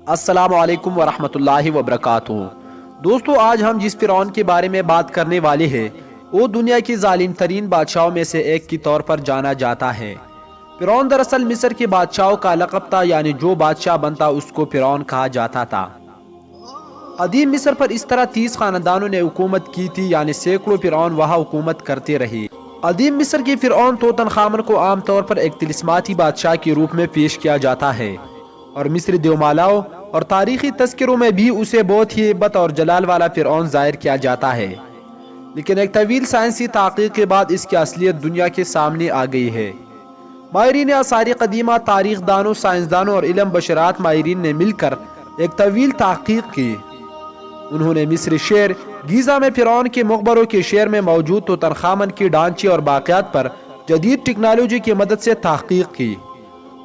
السلام علیکم ورحمۃ اللہ وبرکاتہ۔ دوستو، آج ہم جس فرعون کے بارے میں بات کرنے والے ہیں وہ دنیا کے ظالم ترین بادشاہوں میں سے ایک کے طور پر جانا جاتا ہے۔ فرعون دراصل مصر کے بادشاہوں کا لقب تھا، یعنی جو بادشاہ بنتا اس کو فرعون کہا جاتا تھا۔ قدیم مصر پر اس طرح 30 خاندانوں نے حکومت کی تھی، یعنی سینکڑوں فرعون وہاں حکومت کرتے رہے۔ قدیم مصر کے فرعون توتن خامن کو عام طور پر ایک طلسماتی بادشاہ کے روپ میں پیش کیا جاتا ہے، اور مصری دیومالاؤں اور تاریخی تذکروں میں بھی اسے بہت ہی ہیبت اور جلال والا فرعون ظاہر کیا جاتا ہے۔ لیکن ایک طویل سائنسی تحقیق کے بعد اس کی اصلیت دنیا کے سامنے آ گئی ہے۔ ماہرین آثار قدیمہ، تاریخ دانوں، سائنسدانوں اور علم بشرات ماہرین نے مل کر ایک طویل تحقیق کی۔ انہوں نے مصری شہر گیزا میں فرعون کے مقبروں کے شہر میں موجود توتن خامن کے ڈھانچے اور باقیات پر جدید ٹیکنالوجی کی مدد سے تحقیق کی،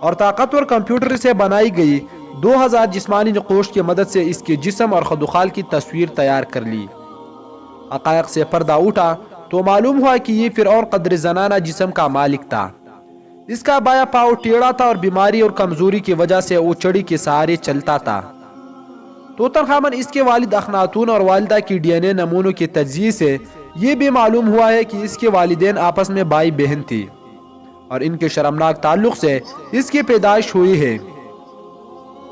اور طاقتور کمپیوٹر سے بنائی گئی 2000 جسمانی نقوش کی مدد سے اس کے جسم اور خدوخال کی تصویر تیار کر لی۔ حقائق سے پردہ اٹھا تو معلوم ہوا کہ یہ فرعون قدر زنانہ جسم کا مالک تھا۔ اس کا بایاں پاؤں ٹیڑھا تھا اور بیماری اور کمزوری کی وجہ سے وہ چڑی کے سہارے چلتا تھا۔ توتن خامن اس کے والد اخناتون اور والدہ کی ڈی این اے نمونوں کے تجزیے سے یہ بھی معلوم ہوا ہے کہ اس کے والدین آپس میں بھائی بہن تھی، اور ان کے شرمناک تعلق سے اس کی پیدائش ہوئی ہے۔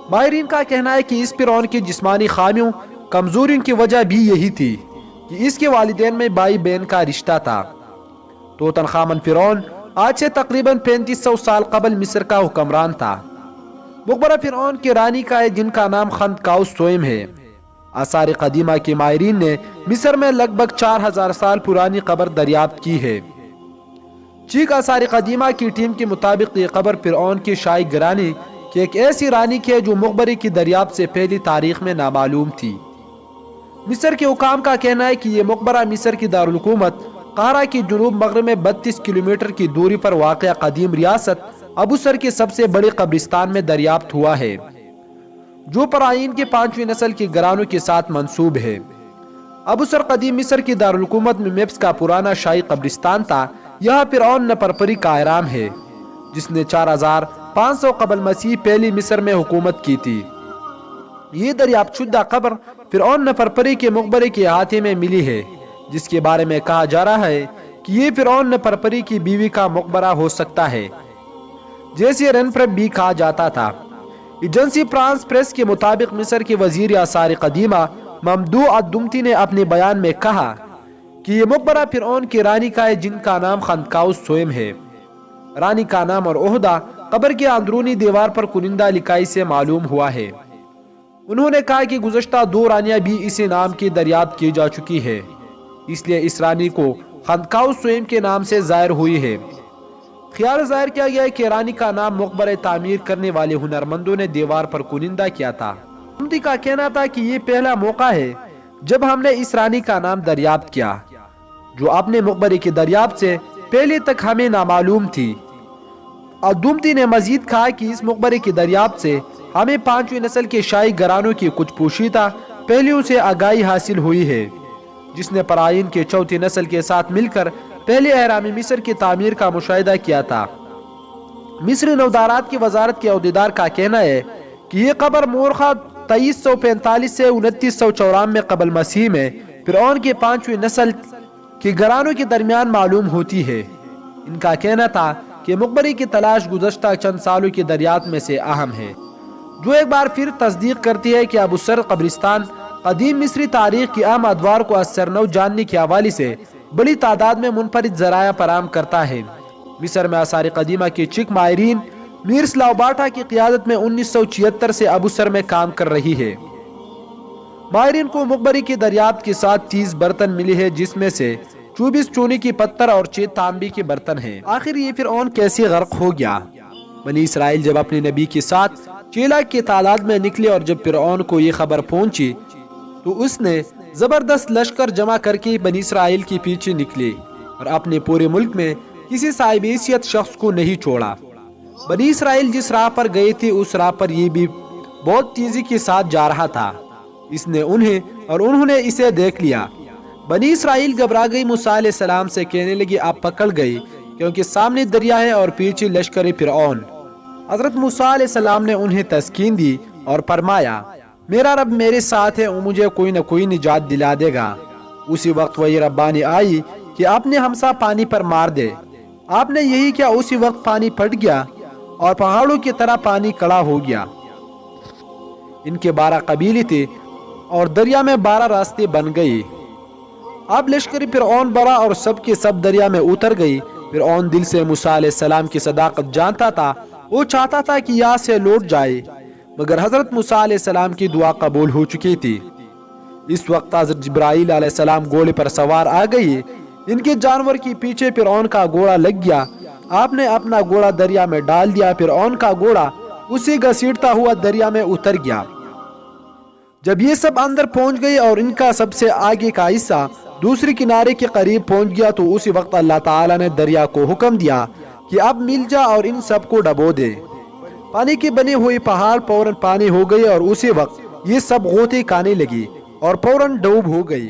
ماہرین کا کہنا ہے کہ اس فرعون کی جسمانی خامیوں، کمزوریوں کی وجہ بھی یہی تھی کہ اس کے والدین میں بھائی بہن کا رشتہ تھا۔ توتن خامن فرعون آج سے تقریباً 3500 سال قبل مصر کا حکمران تھا۔ مقبرہ فرعون کی رانی کا ہے جن کا نام خندقاؤس سوئم ہے۔ آثار قدیمہ کے ماہرین نے مصر میں لگ بھگ 4000 سال پرانی قبر دریافت کی ہے۔ چیک آثار قدیمہ کی ٹیم کے مطابق یہ قبر فرعون کی شاہی گرانی کہ ایک ایسی رانی کی ہے جو مقبرے کی دریافت سے پہلی تاریخ میں نامعلوم تھی۔ مصر کے حکام کا کہنا ہے کہ یہ مقبرہ مصر کی دارالحکومت قاہرہ کی جنوب مغرب میں 32 کلومیٹر کی دوری پر واقع قدیم ریاست ابو سر کے سب سے بڑے قبرستان میں دریافت ہوا ہے، جو پرآئین کے 5ویں نسل کے گھرانوں کے ساتھ منسوب ہے۔ ابو سر قدیم مصر کی دارالحکومت میں میپس کا پرانا شاہی قبرستان تھا۔ یہاں فرعون نپرپری کا اہرام ہے، جس نے 4500 قبل مسیح پہلی مصر میں حکومت کی تھی۔ یہ دریافت شدہ قبر فرعون نپرپری کے مقبرے کے احاطے میں ملی ہے، جس کے بارے میں کہا جا رہا ہے کہ یہ فرعون نپرپری کی بیوی کا مقبرہ ہو سکتا ہے، جیسے رنپرپ بھی کہا جاتا تھا۔ ایجنسی فرانس پریس کے مطابق مصر کے وزیر آثار قدیمہ ممدوح الدمتی نے اپنے بیان میں کہا کہ یہ مقبرہ فرعون کی رانی کا ہے جن کا نام خندقاؤس سوئم ہے۔ رانی کا نام اور عہدہ قبر کے اندرونی دیوار پر کنندہ لکھائی سے معلوم ہوا ہے۔ انہوں نے کہا کہ گزشتہ 2 رانیاں بھی اسی نام کی دریافت کی جا چکی ہے، اس لیے اس رانی کو خندقاؤس سوئم کے نام سے ظاہر ہوئی ہے۔ خیال ظاہر کیا گیا ہے کہ رانی کا نام مقبرہ تعمیر کرنے والے ہنرمندوں نے دیوار پر کنندہ کیا تھا۔ دمتی کا کہنا تھا کہ یہ پہلا موقع ہے جب ہم نے اس رانی کا نام دریافت کیا، جو اپنے مقبرے کی دریافت سے پہلے تک ہمیں نامعلوم تھی۔ الدمتی نے مزید کہا کہ اس مقبرے کی دریافت سے ہمیں 5ویں نسل کے شاہی گھرانوں کی کچھ پوشیدہ پہلوؤں سے آگاہی حاصل ہوئی ہے، جس نے پرآئین کے 4تھی نسل کے ساتھ مل کر پہلے اہرام مصر کی تعمیر کا مشاہدہ کیا تھا۔ مصری نودارات کی وزارت کے عہدیدار کا کہنا ہے کہ یہ قبر مورخہ 2345 سے 2994 قبل مسیح میں فرعون کے 5ویں نسل کے گھرانوں کے درمیان معلوم ہوتی ہے۔ ان کا کہنا تھا کہ مقبرے کی تلاش گزشتہ چند سالوں کی دریافت میں سے اہم ہے، جو ایک بار پھر تصدیق کرتی ہے کہ ابو سر قبرستان قدیم مصری تاریخ کی اہم ادوار کو از سر نو جاننے کے حوالے سے بڑی تعداد میں منفرد ذرائع فراہم کرتا ہے۔ مصر میں آثار قدیمہ کے چک ماہرین میرس لاوباٹا کی قیادت میں 1976 سے ابو سر میں کام کر رہی ہے۔ ماہرین کو مقبرے کی دریافت کے ساتھ 30 برتن ملی ہے، جس میں سے 24 چونے کی پتھر اور 6 تانبے کے برتن ہیں۔ آخر یہ فرعون کیسے غرق ہو گیا؟ بنی اسرائیل جب اپنے نبی کے ساتھ 6 لاکھ کی تعداد میں نکلے اور جب فرعون کو یہ خبر پہنچی تو اس نے زبردست لشکر جمع کر کے بنی اسرائیل کے پیچھے نکلے اور اپنے پورے ملک میں کسی صاحب حیثیت شخص کو نہیں چھوڑا۔ بنی اسرائیل جس راہ پر گئے تھے اس راہ پر یہ بھی بہت تیزی کے ساتھ جا رہا تھا۔ اس نے انہوں نے اسے دیکھ لیا۔ بنی اسرائیل گھبرا گئی، موسیٰ علیہ السلام سے کہنے لگی آپ پکڑ گئی، کیونکہ سامنے دریا ہے اور پیچھے لشکر فرعون۔ حضرت موسیٰ علیہ السلام نے انہیں تسکین دی اور فرمایا میرا رب میرے ساتھ ہے اور مجھے کوئی نہ کوئی نجات دلا دے گا۔ اسی وقت وہی ربانی آئی کہ اپنے ہمسا پانی پر مار دے۔ آپ نے یہی کیا، اسی وقت پانی پھٹ گیا اور پہاڑوں کی طرح پانی کڑا ہو گیا۔ ان کے 12 قبیلے تھے اور دریا میں 12 راستے بن گئے۔ اب لشکر فرعون بڑا اور سب کے سب دریا میں اتر گئی۔ فرعون دل سے موسیٰ علیہ السلام کی صداقت جانتا تھا، وہ چاہتا تھا کہ یہاں سے لوٹ جائے، مگر حضرت موسیٰ علیہ السلام کی دعا قبول ہو چکی تھی۔ اس وقت حضرت جبرائیل علیہ السلام گھوڑے پر سوار آ گئی۔ ان کے جانور کے پیچھے فرعون کا گھوڑا لگ گیا۔ آپ نے اپنا گھوڑا دریا میں ڈال دیا۔ فرعون کا گھوڑا اسے گھسیٹتا ہوا دریا میں اتر گیا۔ جب یہ سب اندر پہنچ گئے اور ان کا سب سے آگے کا حصہ دوسری کنارے کے قریب پہنچ گیا تو اسی وقت اللہ تعالیٰ نے دریا کو حکم دیا کہ اب مل جا اور ان سب کو ڈبو دے۔ پانی کے بنے ہوئے پہاڑ فوراً پانی ہو گئے اور اسی وقت یہ سب غوطے کھانے لگی اور فوراً ڈوب ہو گئی۔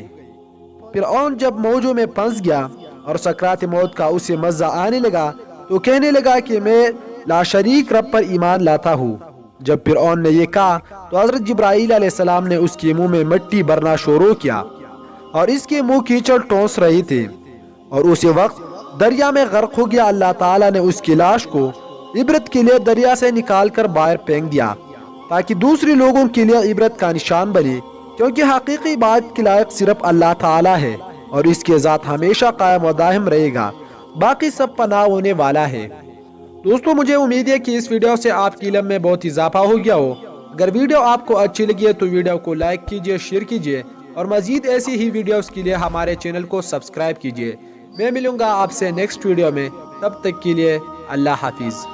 فرعون جب موجوں میں پھنس گیا اور سکرات موت کا اسے مزہ آنے لگا تو کہنے لگا کہ میں لاشریک رب پر ایمان لاتا ہوں۔ جب فرعون نے یہ کہا تو حضرت جبرائیل علیہ السلام نے اس کے منہ میں مٹی بھرنا شروع کیا اور اس کے منہ کیچڑ ٹونس رہے تھے، اور اسی وقت دریا میں غرق ہو گیا۔ اللہ تعالیٰ نے اس کی لاش کو عبرت کے لیے دریا سے نکال کر باہر پھینک دیا تاکہ دوسرے لوگوں کے لیے عبرت کا نشان بنے، کیونکہ حقیقی بات کے لائق صرف اللہ تعالیٰ ہے اور اس کے ذات ہمیشہ قائم و دائم رہے گا، باقی سب پناہ ہونے والا ہے۔ دوستو مجھے امید ہے کہ اس ویڈیو سے آپ کے علم میں بہت اضافہ ہو گیا ہو۔ اگر ویڈیو آپ کو اچھی لگی ہے تو ویڈیو کو لائک کیجئے، شیئر کیجئے اور مزید ایسی ہی ویڈیوز کے لیے ہمارے چینل کو سبسکرائب کیجئے۔ میں ملوں گا آپ سے نیکسٹ ویڈیو میں، تب تک کے لیے اللہ حافظ۔